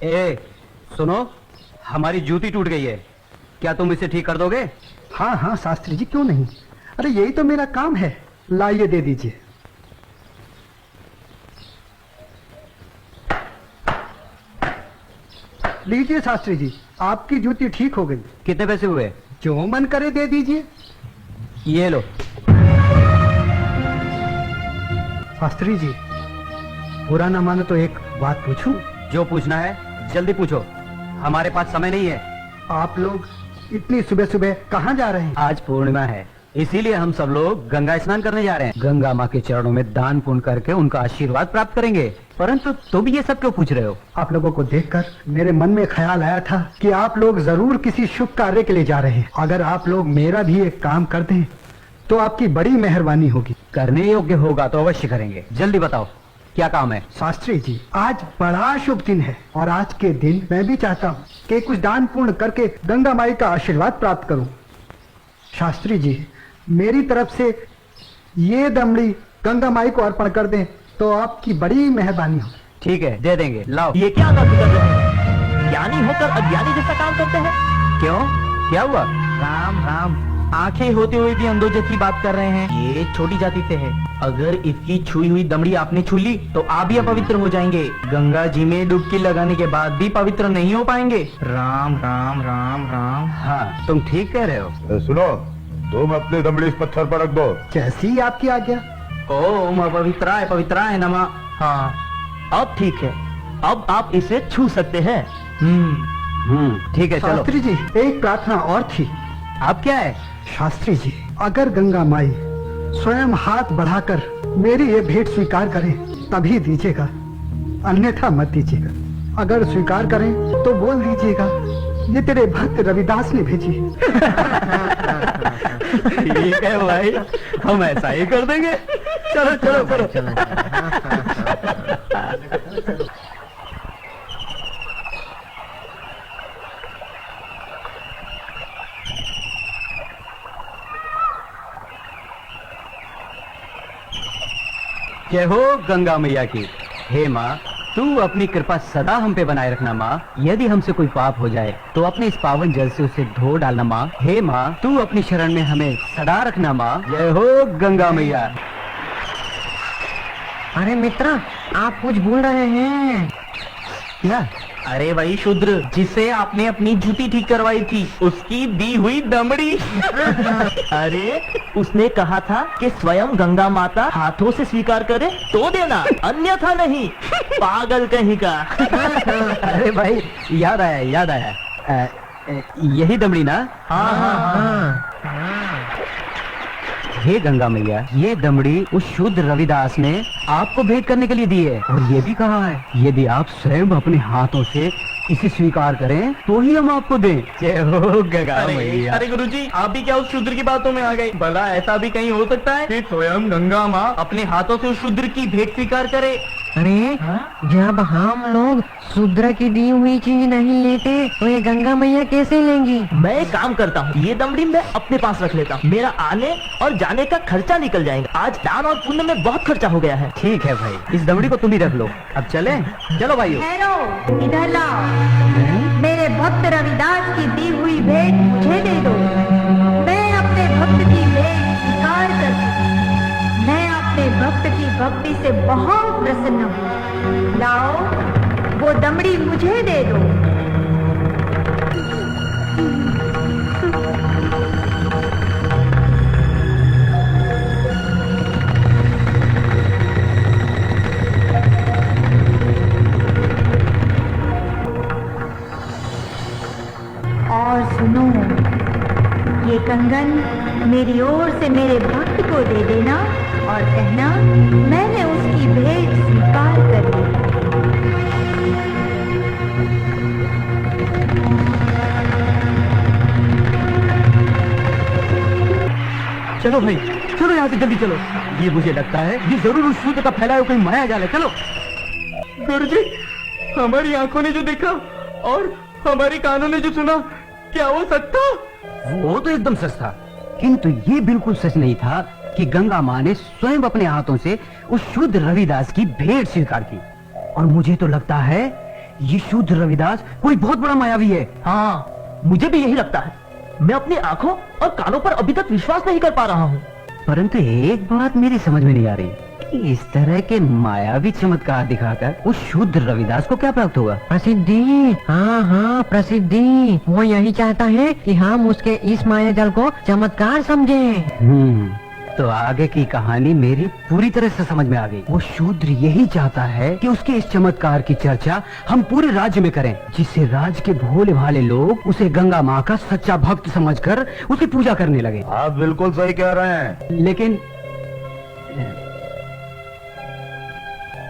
ए, सुनो, हमारी जूती टूट गई है, क्या तुम इसे ठीक कर दोगे? हाँ हाँ शास्त्री जी, क्यों नहीं। अरे यही तो मेरा काम है। लाइए, दे दीजिए। लीजिए शास्त्री जी, आपकी जूती ठीक हो गई। कितने पैसे हुए? जो मन करे दे दीजिए। ये लो। शास्त्री जी, बुरा न मानो तो एक बात पूछूं? जो पूछना है जल्दी पूछो, हमारे पास समय नहीं है। आप लोग इतनी सुबह सुबह कहाँ जा रहे हैं? आज पूर्णिमा है, इसीलिए हम सब लोग गंगा स्नान करने जा रहे हैं। गंगा माँ के चरणों में दान पुण्य करके उनका आशीर्वाद प्राप्त करेंगे। परंतु तुम ये सब क्यों पूछ रहे हो? आप लोगों को देखकर मेरे मन में ख्याल आया था कि आप लोग जरूर किसी शुभ कार्य के लिए जा रहे हैं। अगर आप लोग मेरा भी एक काम कर दें तो आपकी बड़ी मेहरबानी होगी। करने योग्य होगा तो अवश्य करेंगे। जल्दी बताओ क्या काम है? शास्त्री जी, आज बड़ा शुभ दिन है और आज के दिन मैं भी चाहता हूँ कि कुछ दान पुण्य करके गंगा माई का आशीर्वाद प्राप्त करूँ। शास्त्री जी, मेरी तरफ से ये दमड़ी गंगा माई को अर्पण कर दें तो आपकी बड़ी मेहरबानी हो। ठीक है, दे देंगे। लाओ। ये क्या बात कर रहे हैं? ज्ञानी होकर अज्ञानी जैसा काम करते हैं। क्यों, क्या हुआ? राम राम, आंखें होते हुए भी अंधों जैसी बात कर रहे हैं। ये छोटी जाति से है। अगर इसकी छुई हुई दमड़ी आपने छू ली तो आप भी अपवित्र हो जाएंगे। गंगा जी में डुबकी लगाने के बाद भी पवित्र नहीं हो पाएंगे। राम राम राम राम। हाँ, तुम ठीक कह रहे हो। सुनो, तुम अपनी दमड़ी इस पत्थर पर रख दो। जैसी आपकी आज्ञा। ओम अपवित्राय पवित्राय नमः। हाँ, अब ठीक है, अब आप इसे छू सकते हैं। ठीक है, चलो। शास्त्री जी, एक प्रार्थना और थी। आप क्या है? शास्त्री जी, अगर गंगा माई स्वयं हाथ बढ़ाकर मेरी ये भेंट स्वीकार करें तभी दीजिएगा, अन्यथा मत दीजिएगा। अगर स्वीकार करें तो बोल दीजिएगा ये तेरे भक्त रविदास ने भेजी। ठीक है भाई, हम ऐसा ही कर देंगे। चलो चलो चलो। जय हो गंगा मैया की। हे माँ, तू अपनी कृपा सदा हम पे बनाए रखना माँ। यदि हमसे कोई पाप हो जाए तो अपने इस पावन जल से उसे धो डालना माँ। हे माँ, तू अपनी शरण में हमें सदा रखना माँ। जय हो गंगा मैया। अरे मित्र, आप कुछ भूल रहे हैं। क्या? अरे वही शूद्र जिसे आपने अपनी जूती ठीक करवाई थी, उसकी दी हुई दमड़ी। अरे उसने कहा था कि स्वयं गंगा माता हाथों से स्वीकार करे तो देना, अन्यथा नहीं। पागल कहीं का। अरे भाई, याद आया। यही दमड़ी ना? हाँ हाँ हाँ। हे गंगा मैया, ये दमड़ी उस शुद्ध रविदास ने आपको भेंट करने के लिए दी है और ये भी कहा है यदि आप स्वयं अपने हाथों से इसे स्वीकार करें तो ही हम आपको दें। जय हो गंगा मैया। अरे गुरुजी, आप भी क्या उस शूद्र की बातों में आ गए? भला ऐसा भी कहीं हो सकता है कि स्वयं गंगा माँ अपने हाथों से उस शूद्र की भेंट स्वीकार करे? अरे जब हम लोग शूद्र की दी हुई चीज नहीं लेते तो ये गंगा मैया कैसे लेंगी? मैं एक काम करता हूँ, ये दमड़ी मैं अपने पास रख लेता हूँ। मेरा आने और जाने का खर्चा निकल जाएगा। आज दान और पुण्य में बहुत खर्चा हो गया है। ठीक है भाई, इस दमड़ी को तुम ही रख लो। अब चले? चलो भाइयों। ठहरो, इधर लाओ। मेरे भक्त रविदास की दी हुई भेंट मुझे दे दो। मैं अपने भक्त की भेंट स्वीकार करती हूँ। मैं अपने भक्त की भक्ति से बहुत प्रसन्न हूँ। लाओ, वो दमड़ी मुझे दे दो। और सुनो, ये कंगन मेरी ओर से मेरे भक्त को दे देना और कहना मैंने उसकी भेंट स्वीकार कर ली। चलो भाई, चलो यहाँ से जल्दी चलो। ये मुझे लगता है ये जरूर उस शूद्र का फैलाया हुआ कोई माया जाल है। चलो। गुरुजी, हमारी आंखों ने जो देखा और हमारी कानों ने जो सुना, क्या वो सच था? वो तो एकदम सच था, किंतु ये बिल्कुल सच नहीं था कि गंगा माँ ने स्वयं अपने हाथों से उस शुद्ध रविदास की भेंट स्वीकार की। और मुझे तो लगता है ये शूद्र रविदास कोई बहुत बड़ा मायावी है। हाँ, मुझे भी यही लगता है। मैं अपनी आंखों और कानों पर अभी तक विश्वास नहीं कर पा रहा हूँ। परंतु एक बात मेरी समझ में नहीं आ रही कि इस तरह के मायावी चमत्कार दिखाकर उस शूद्र रविदास को क्या प्राप्त होगा। प्रसिद्धि। हाँ हाँ, प्रसिद्धि। वो यही चाहता है कि हम उसके इस माया जल को चमत्कार समझें। तो आगे की कहानी मेरी पूरी तरह से समझ में आ गई। वो शूद्र यही चाहता है कि उसके इस चमत्कार की चर्चा हम पूरे राज्य में करें, जिससे राज्य के भोले भाले लोग उसे गंगा माँ का सच्चा भक्त समझकर उसकी पूजा करने लगे। आप बिल्कुल सही कह रहे हैं। लेकिन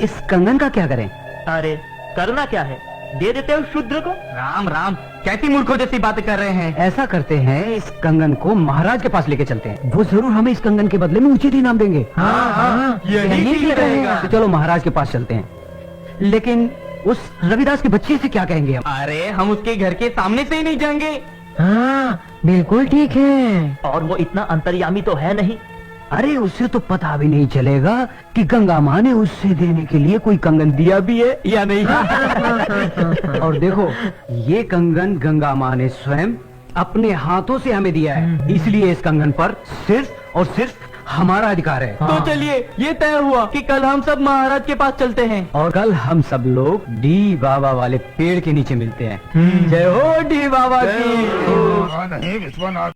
इस कंगन का क्या करें? अरे करना क्या है, दे देते हो शूद्र को। राम राम, कैसी मूर्खों जैसी बातें कर रहे हैं। ऐसा करते हैं, इस कंगन को महाराज के पास लेके चलते हैं। वो जरूर हमें इस कंगन के बदले में उचित इनाम देंगे। हाँ, यही ठीक रहेगा। तो चलो महाराज के पास चलते हैं। लेकिन उस रविदास के बच्चे से क्या कहेंगे हम? अरे हम उसके घर के सामने से ही नहीं जाएंगे। हाँ, बिल्कुल ठीक है। और वो इतना अंतर्यामी तो है नहीं। अरे उसे तो पता भी नहीं चलेगा कि गंगा माँ ने उससे देने के लिए कोई कंगन दिया भी है या नहीं। और देखो, ये कंगन गंगा माँ ने स्वयं अपने हाथों से हमें दिया है, इसलिए इस कंगन पर सिर्फ और सिर्फ हमारा अधिकार है। तो चलिए, ये तय हुआ कि कल हम सब महाराज के पास चलते हैं। और कल हम सब लोग डी बाबा वाले पेड़ के नीचे मिलते हैं। जय हो डी बाबा की। नहीं विश्वनाथ।